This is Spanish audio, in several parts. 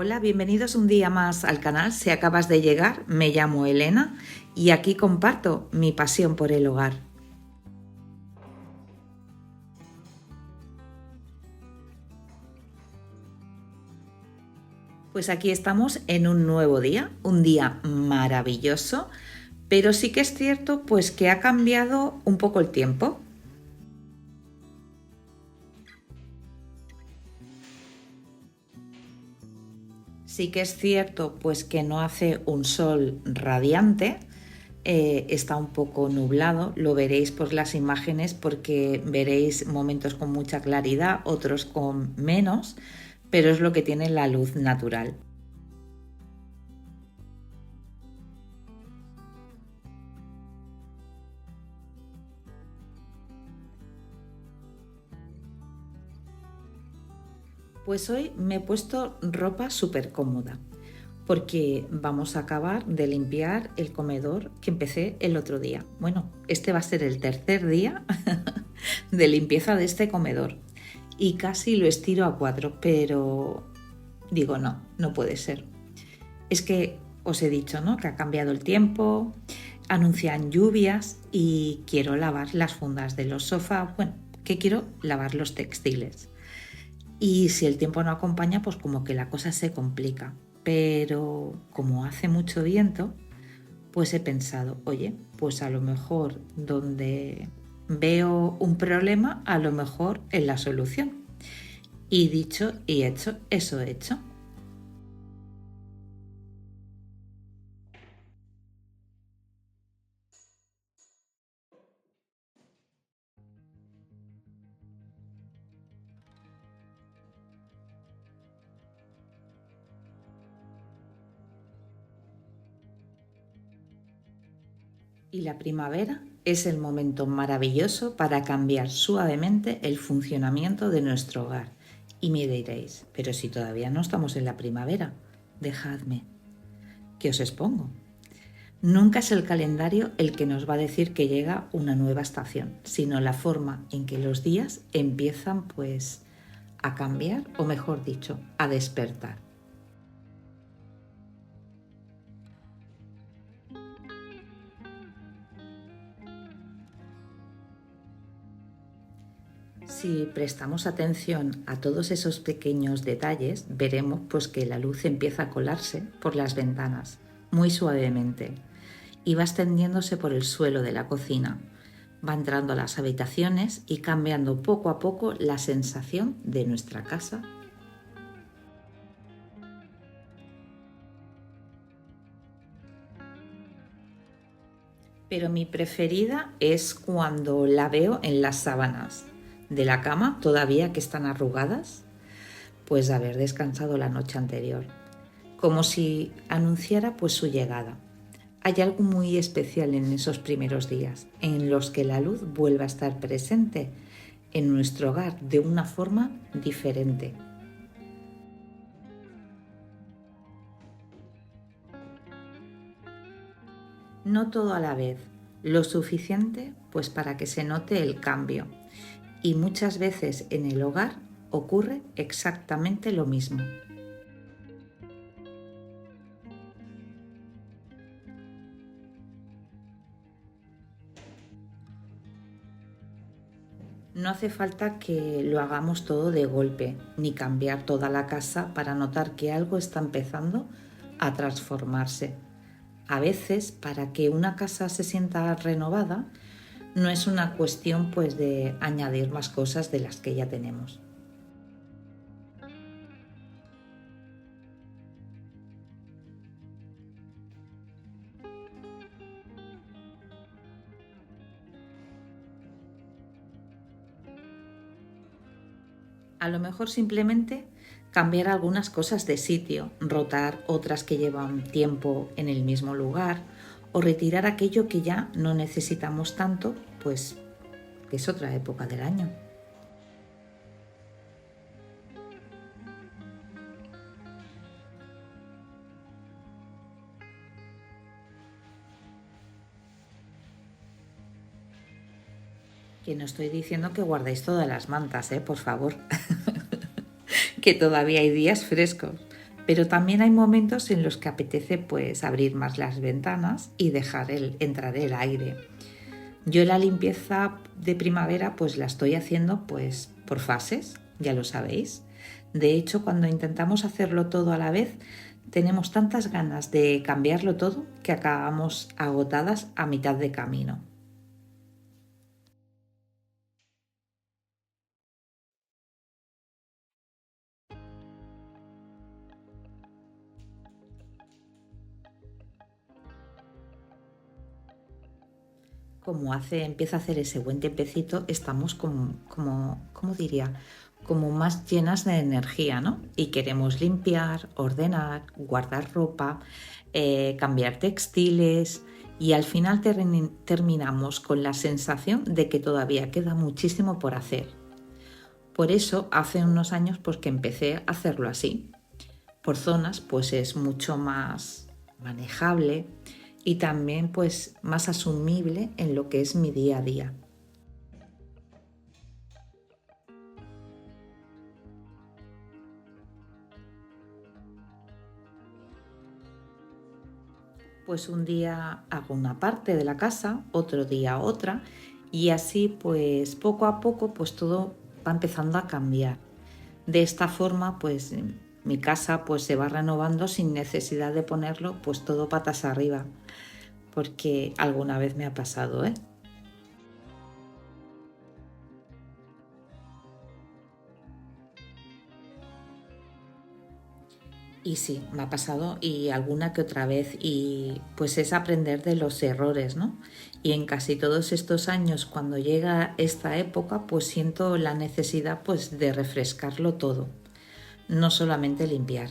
Hola, bienvenidos un día más al canal. Si acabas de llegar, me llamo Elena y aquí comparto mi pasión por el hogar. Pues aquí estamos en un nuevo día, un día maravilloso, pero sí que es cierto pues que ha cambiado un poco el tiempo. Sí que es cierto pues que no hace un sol radiante, está un poco nublado, lo veréis por las imágenes porque veréis momentos con mucha claridad, otros con menos, pero es lo que tiene la luz natural. Pues hoy me he puesto ropa súper cómoda porque vamos a acabar de limpiar el comedor que empecé el otro día. Bueno, este va a ser el tercer día de limpieza de este comedor y casi lo estiro a 4, pero digo no, no puede ser. Es que os he dicho, ¿no?, que ha cambiado el tiempo, anuncian lluvias y quiero lavar las fundas de los sofás, bueno, que quiero lavar los textiles. Y si el tiempo no acompaña, pues como que la cosa se complica. Pero como hace mucho viento, pues he pensado, oye, pues a lo mejor donde veo un problema, a lo mejor es la solución. Y dicho y hecho, eso he hecho. Y la primavera es el momento maravilloso para cambiar suavemente el funcionamiento de nuestro hogar. Y me diréis, pero si todavía no estamos en la primavera, dejadme, que os expongo. Nunca es el calendario el que nos va a decir que llega una nueva estación, sino la forma en que los días empiezan pues a cambiar, o mejor dicho, a despertar. Si prestamos atención a todos esos pequeños detalles, veremos pues que la luz empieza a colarse por las ventanas, muy suavemente, y va extendiéndose por el suelo de la cocina. Va entrando a las habitaciones y cambiando poco a poco la sensación de nuestra casa. Pero mi preferida es cuando la veo en las sábanas de la cama, todavía que están arrugadas, pues de haber descansado la noche anterior, como si anunciara pues su llegada. Hay algo muy especial en esos primeros días, en los que la luz vuelve a estar presente en nuestro hogar de una forma diferente. No todo a la vez, lo suficiente pues para que se note el cambio. Y muchas veces en el hogar ocurre exactamente lo mismo. No hace falta que lo hagamos todo de golpe, ni cambiar toda la casa para notar que algo está empezando a transformarse. A veces, para que una casa se sienta renovada, no es una cuestión pues de añadir más cosas de las que ya tenemos. A lo mejor simplemente cambiar algunas cosas de sitio, rotar otras que llevan tiempo en el mismo lugar o retirar aquello que ya no necesitamos tanto, pues que es otra época del año. Que no estoy diciendo que guardéis todas las mantas, por favor, que todavía hay días frescos, Pero también hay momentos en los que apetece pues abrir más las ventanas y dejar entrar el aire. Yo la limpieza de primavera pues la estoy haciendo pues por fases, ya lo sabéis. De hecho, cuando intentamos hacerlo todo a la vez, tenemos tantas ganas de cambiarlo todo que acabamos agotadas a mitad de camino. Como empieza a hacer ese buen tiempecito, estamos ¿cómo diría? Como más llenas de energía, ¿no? Y queremos limpiar, ordenar, guardar ropa, cambiar textiles y al final terminamos con la sensación de que todavía queda muchísimo por hacer. Por eso hace unos años pues que empecé a hacerlo así. Por zonas pues es mucho más manejable y también pues más asumible en lo que es mi día a día. Pues un día hago una parte de la casa, otro día otra y así pues poco a poco pues todo va empezando a cambiar. De esta forma pues mi casa pues se va renovando sin necesidad de ponerlo pues todo patas arriba, porque alguna vez me ha pasado, ¿eh? Y sí, me ha pasado y alguna que otra vez y pues es aprender de los errores, ¿no? Y en casi todos estos años cuando llega esta época pues siento la necesidad pues de refrescarlo todo, no solamente limpiar.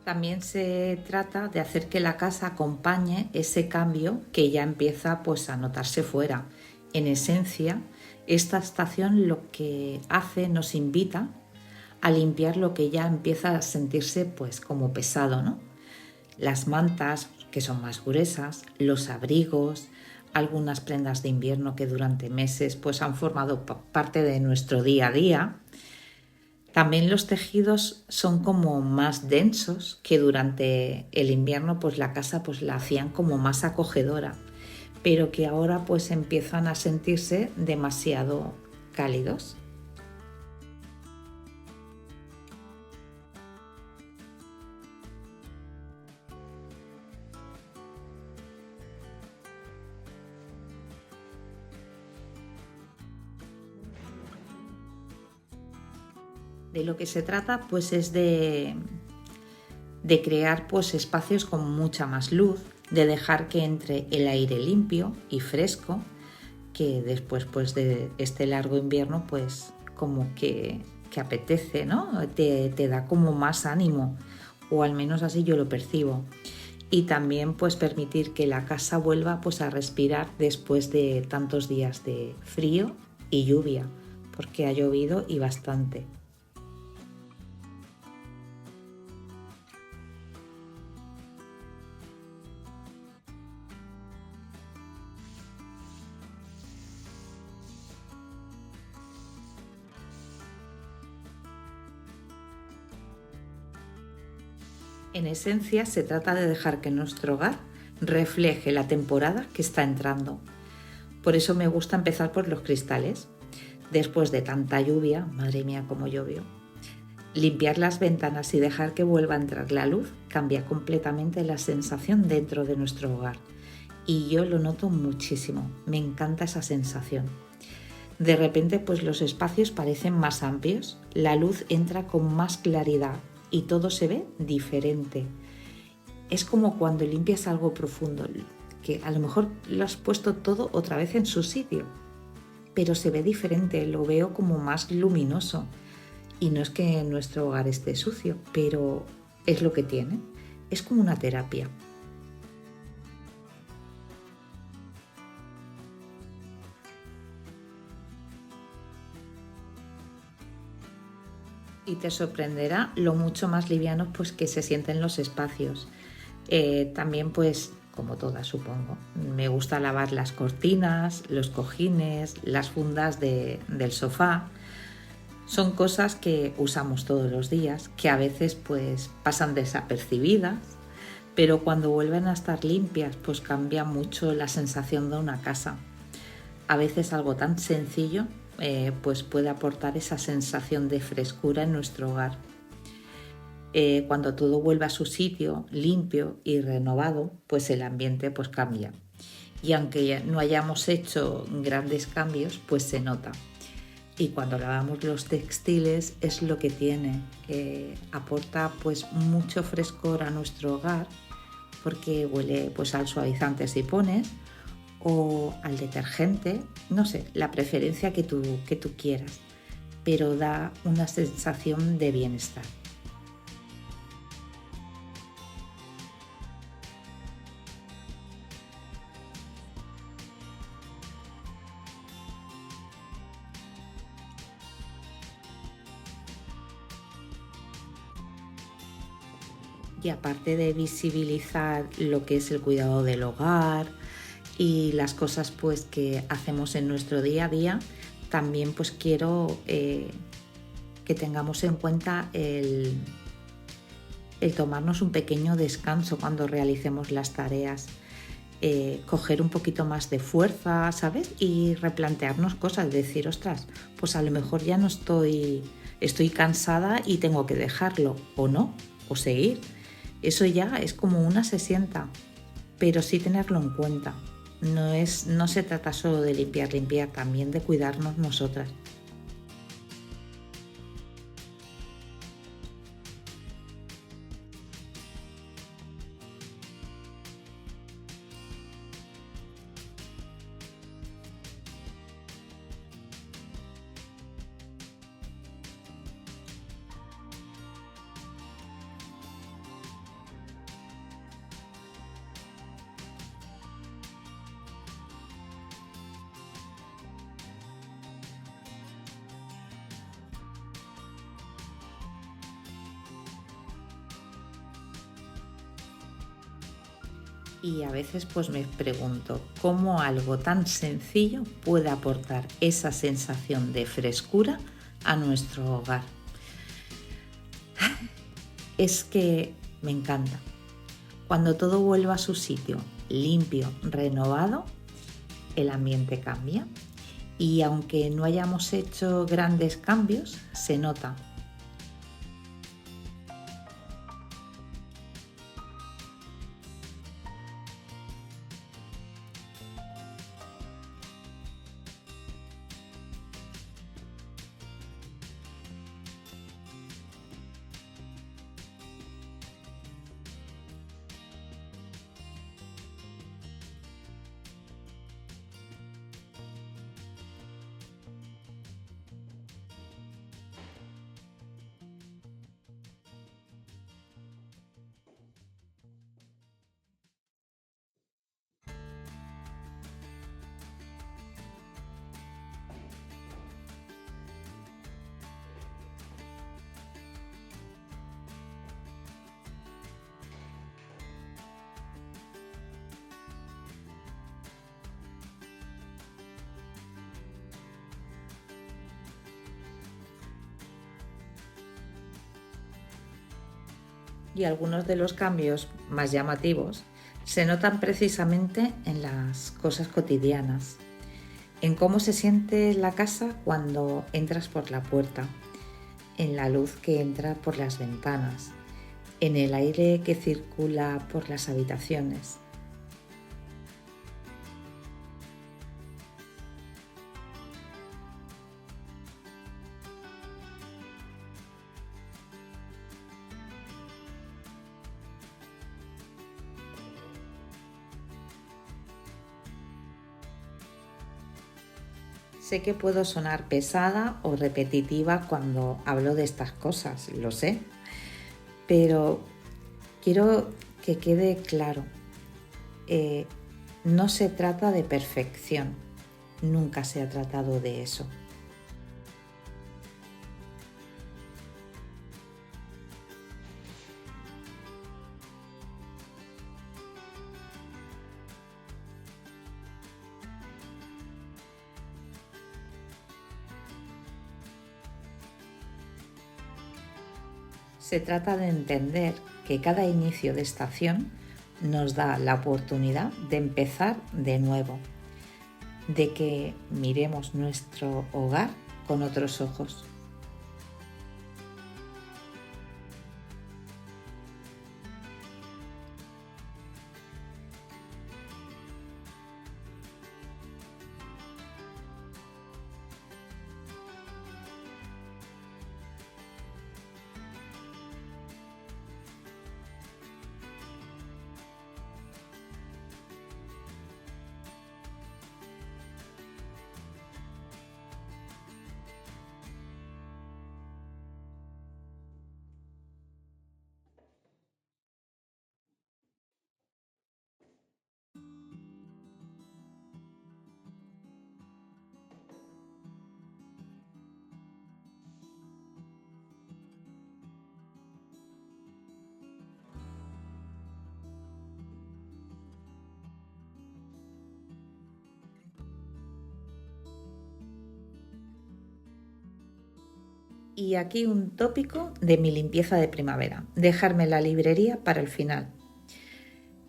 También se trata de hacer que la casa acompañe ese cambio que ya empieza pues a notarse fuera. En esencia, esta estación lo que hace nos invita a limpiar lo que ya empieza a sentirse pues como pesado, ¿no? Las mantas que son más gruesas, los abrigos, algunas prendas de invierno que durante meses pues han formado parte de nuestro día a día. También los tejidos son como más densos, que durante el invierno pues la casa pues la hacían como más acogedora, pero que ahora pues empiezan a sentirse demasiado cálidos. De lo que se trata pues es de crear pues espacios con mucha más luz, de dejar que entre el aire limpio y fresco, que después pues de este largo invierno pues como que apetece, ¿no? Te da como más ánimo, o al menos así yo lo percibo. Y también pues permitir que la casa vuelva pues a respirar después de tantos días de frío y lluvia, porque ha llovido y bastante. En esencia, se trata de dejar que nuestro hogar refleje la temporada que está entrando. Por eso me gusta empezar por los cristales. Después de tanta lluvia, madre mía, cómo llovió, limpiar las ventanas y dejar que vuelva a entrar la luz cambia completamente la sensación dentro de nuestro hogar. Y yo lo noto muchísimo, me encanta esa sensación. De repente pues los espacios parecen más amplios, la luz entra con más claridad y todo se ve diferente. Es como cuando limpias algo profundo, que a lo mejor lo has puesto todo otra vez en su sitio, pero se ve diferente, lo veo como más luminoso. Y no es que nuestro hogar esté sucio, pero es lo que tiene. Es como una terapia. Y te sorprenderá lo mucho más livianos pues, que se sienten los espacios. También pues como todas supongo. Me gusta lavar las cortinas, los cojines, las fundas del sofá. Son cosas que usamos todos los días, que a veces pues pasan desapercibidas, pero cuando vuelven a estar limpias pues cambia mucho la sensación de una casa. A veces algo tan sencillo pues puede aportar esa sensación de frescura en nuestro hogar. Cuando todo vuelve a su sitio, limpio y renovado, pues el ambiente pues cambia. Y aunque no hayamos hecho grandes cambios, pues se nota. Y cuando lavamos los textiles es lo que tiene, aporta pues mucho frescor a nuestro hogar, porque huele pues al suavizante si pones o al detergente, no sé, la preferencia que tú quieras, pero da una sensación de bienestar. Y aparte de visibilizar lo que es el cuidado del hogar y las cosas pues que hacemos en nuestro día a día, también pues quiero que tengamos en cuenta el tomarnos un pequeño descanso cuando realicemos las tareas, coger un poquito más de fuerza, ¿sabes? Y replantearnos cosas, decir, ostras, pues a lo mejor ya no estoy cansada y tengo que dejarlo, o no, o seguir. Eso ya es como una se sienta, pero sí tenerlo en cuenta. No se trata solo de limpiar, también de cuidarnos nosotras. Y a veces pues me pregunto cómo algo tan sencillo puede aportar esa sensación de frescura a nuestro hogar. Es que me encanta. Cuando todo vuelve a su sitio, limpio, renovado, el ambiente cambia. Y aunque no hayamos hecho grandes cambios, se nota. Y algunos de los cambios más llamativos se notan precisamente en las cosas cotidianas, en cómo se siente la casa cuando entras por la puerta, en la luz que entra por las ventanas, en el aire que circula por las habitaciones. Sé que puedo sonar pesada o repetitiva cuando hablo de estas cosas, lo sé, pero quiero que quede claro, eh, no se trata de perfección, nunca se ha tratado de eso. Se trata de entender que cada inicio de estación nos da la oportunidad de empezar de nuevo, de que miremos nuestro hogar con otros ojos. Y aquí un tópico de mi limpieza de primavera, dejarme la librería para el final.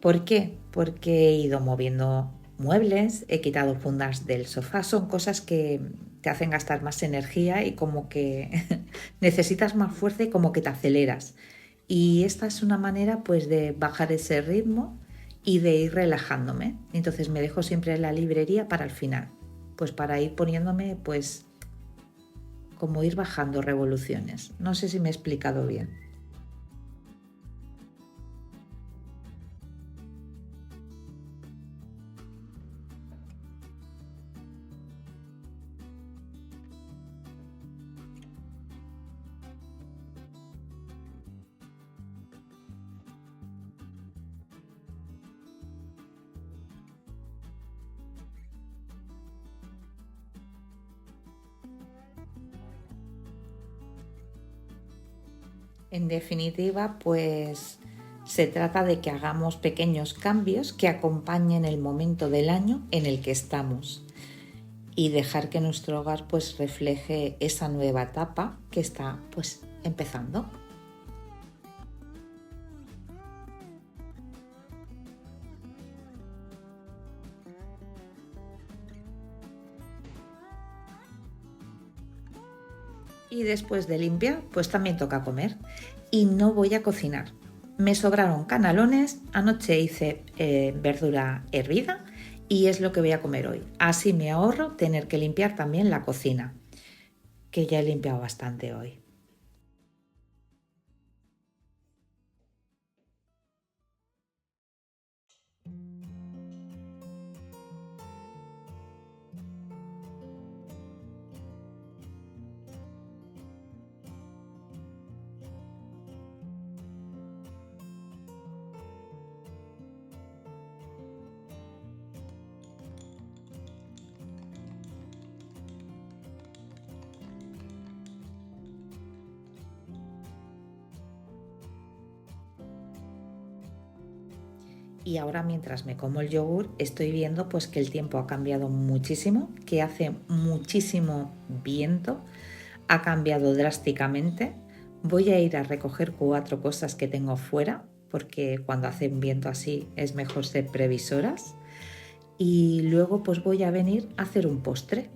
¿Por qué? Porque he ido moviendo muebles, he quitado fundas del sofá, son cosas que te hacen gastar más energía y como que necesitas más fuerza y como que te aceleras. Y esta es una manera pues de bajar ese ritmo y de ir relajándome. Entonces me dejo siempre la librería para el final, pues para ir poniéndome pues como ir bajando revoluciones. No sé si me he explicado bien. En definitiva, pues se trata de que hagamos pequeños cambios que acompañen el momento del año en el que estamos y dejar que nuestro hogar pues refleje esa nueva etapa que está pues empezando. Y después de limpiar, pues también toca comer. Y no voy a cocinar. Me sobraron canalones, anoche hice verdura hervida y es lo que voy a comer hoy. Así me ahorro tener que limpiar también la cocina, que ya he limpiado bastante hoy. Y ahora mientras me como el yogur estoy viendo pues que el tiempo ha cambiado muchísimo, que hace muchísimo viento, ha cambiado drásticamente. Voy a ir a recoger 4 cosas que tengo fuera porque cuando hace un viento así es mejor ser previsoras y luego pues voy a venir a hacer un postre.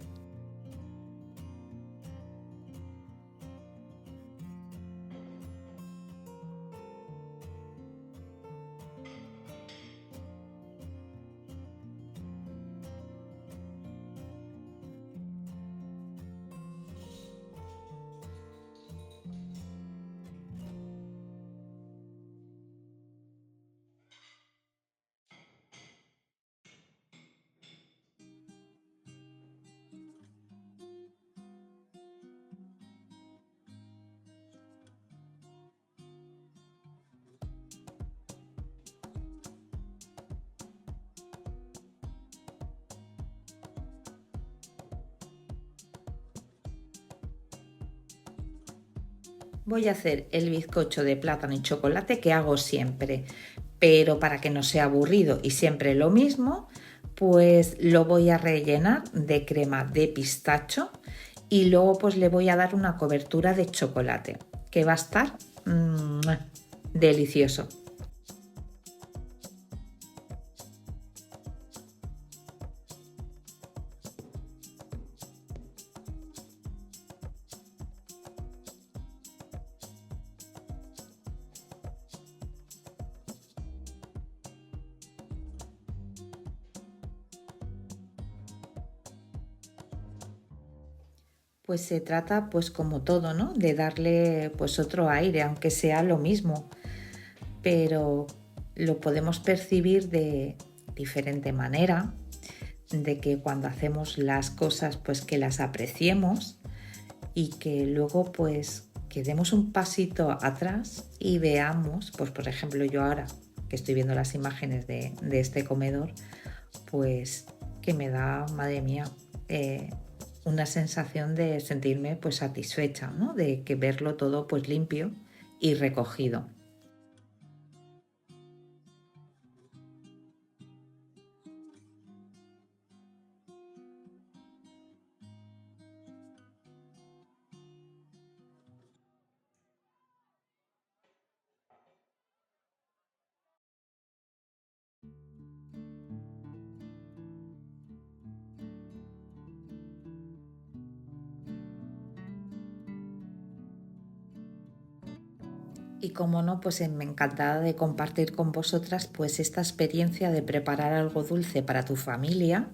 Voy a hacer el bizcocho de plátano y chocolate que hago siempre, pero para que no sea aburrido y siempre lo mismo, pues lo voy a rellenar de crema de pistacho y luego pues le voy a dar una cobertura de chocolate, que va a estar delicioso. Pues se trata, pues como todo, ¿no? De darle pues otro aire, aunque sea lo mismo, pero lo podemos percibir de diferente manera, de que cuando hacemos las cosas pues que las apreciemos y que luego pues que demos un pasito atrás y veamos, pues por ejemplo yo ahora que estoy viendo las imágenes de este comedor, pues que me da, madre mía, una sensación de sentirme pues satisfecha, ¿no? De que verlo todo pues limpio y recogido. Y como no, pues me encantada de compartir con vosotras pues esta experiencia de preparar algo dulce para tu familia,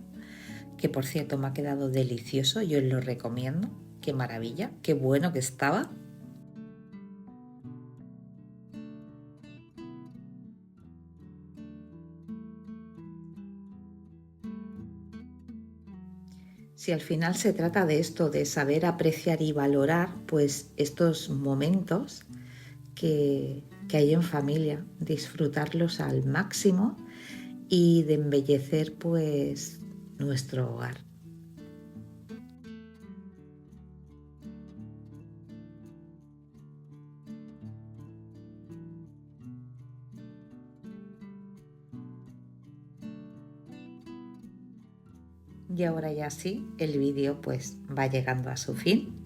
que por cierto me ha quedado delicioso, yo os lo recomiendo, qué maravilla, qué bueno que estaba. Si al final se trata de esto, de saber apreciar y valorar pues estos momentos que hay en familia, disfrutarlos al máximo y de embellecer pues nuestro hogar. Y ahora ya sí, el vídeo pues va llegando a su fin.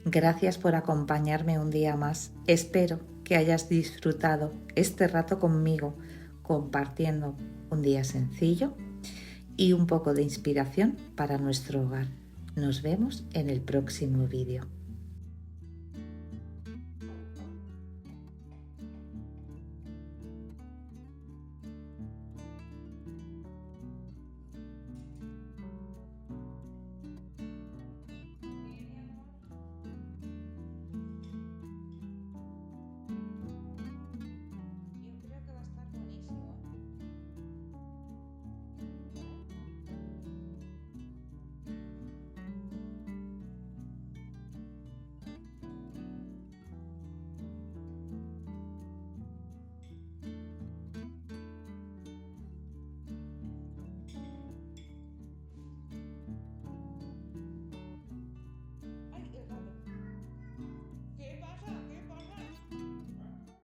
Gracias por acompañarme un día más. Espero que hayas disfrutado este rato conmigo compartiendo un día sencillo y un poco de inspiración para nuestro hogar. Nos vemos en el próximo vídeo.